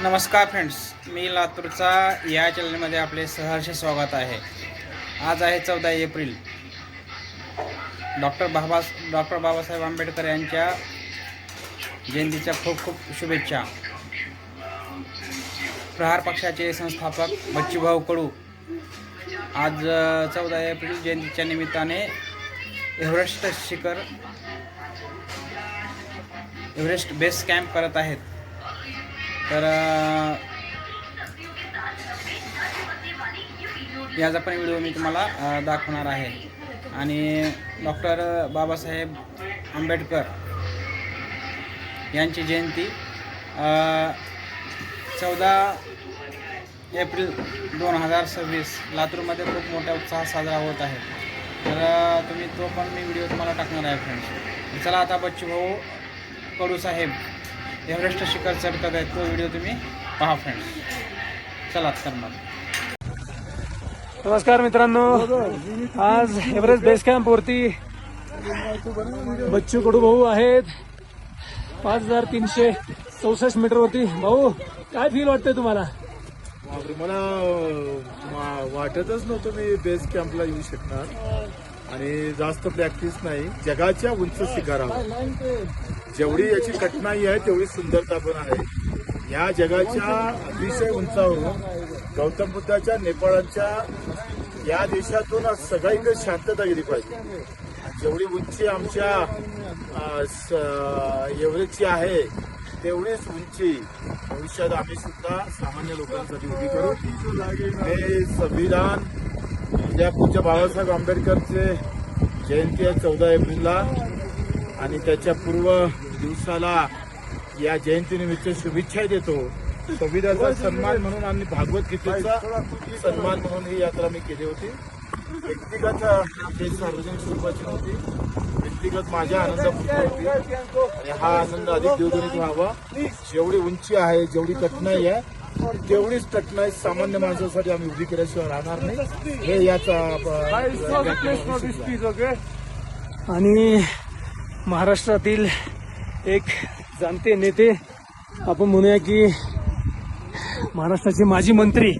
नमस्कार फ्रेंड्स, मी लातूरचा या चॅनलमध्ये आपले सहर्ष स्वागत आहे। आज आहे 14 एप्रिल। डॉक्टर बाबासाहेब आंबेडकर यांच्या जयंतीच्या खूप खूप शुभेच्छा। प्रहार पक्षाचे संस्थापक बच्चूभाऊ कडू आज 14 एप्रिल जयंतीच्या निमित्ताने एव्हरेस्ट बेस कॅम्प करत आहेत। तर याचा पण व्हिडिओ मी तुम्हाला दाखवणार आहे। आणि डॉक्टर बाबासाहेब आंबेडकर यांची जयंती 14 एप्रिल 2026 लातूरमध्ये खूप मोठ्या उत्साहात साजरा होत आहे। तर तुम्ही तो पण मी व्हिडिओ तुम्हाला टाकणार आहे फ्रेंड्स। चला आता बच्चूभाऊ कडू साहेब एव्हरेस्ट शिखर चढतात आहेत, तो व्हिडिओ तुम्ही पहा फ्रेंड्स। चला करणार। नमस्कार मित्रांनो, आज एव्हरेस्ट बेस कॅम्प वरती बच्चू कडू भाऊ आहेत। 5364 मीटर वरती। भाऊ, काय फील वाटतंय तुम्हाला? मला वाटतच नव्हतं मी बेस कॅम्पला येऊ शकणार आणि जास्त प्रॅक्टिस नाही। जगाच्या उंच शिखरावर जेवढी याची कठीणाई आहे तेवढी सुंदरता पण आहे। या जगाच्या अतिशय उंचावरून गौतम बुद्धाच्या नेपाळच्या या देशातून सगळीकडे शांतता गेली पाहिजे। जेवढी उंची आमच्या एव्हरेस्टची आहे तेवढीच उंची भविष्यात आम्ही सुद्धा सामान्य लोकांसाठी उभी करू। हे संविधान उद्या पूज्य बाबासाहेब आंबेडकरचे जयंती आहे 14 एप्रिलला आणि त्याच्या पूर्व दिवसाला या जयंतीनिमित्त शुभेच्छा देतो। संविधानाचा सन्मान म्हणून आणि भागवत गीतेचा सन्मान म्हणून ही यात्रा मी केली होती। व्यक्तिगत सार्वजनिक स्वरूपाची नव्हती, व्यक्तिगत माझ्या आनंदापुरती होती आणि हा आनंद अधिक द्विगुणित व्हावा। जेवढी उंची आहे, जेवढी कठीणाई आहे तेवढीच कठीणाई सामान्य माणसासाठी आम्ही उभी केल्याशिवाय राहणार नाही, हे याचा। आणि महाराष्ट्रातील एक जाणते नेते, आपण म्हणूया की महाराष्ट्राचे माजी मंत्री,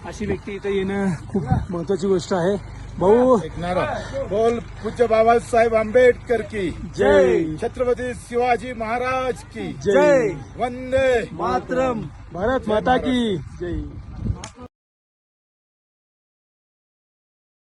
अशी व्यक्ती इथे येणं खूप महत्वाची गोष्ट आहे। भाऊ, एक नारा बोल, पूज्य बाबासाहेब आंबेडकर की जय, छत्रपती शिवाजी महाराज की जय, वंदे मातरम, भारत माता की जय।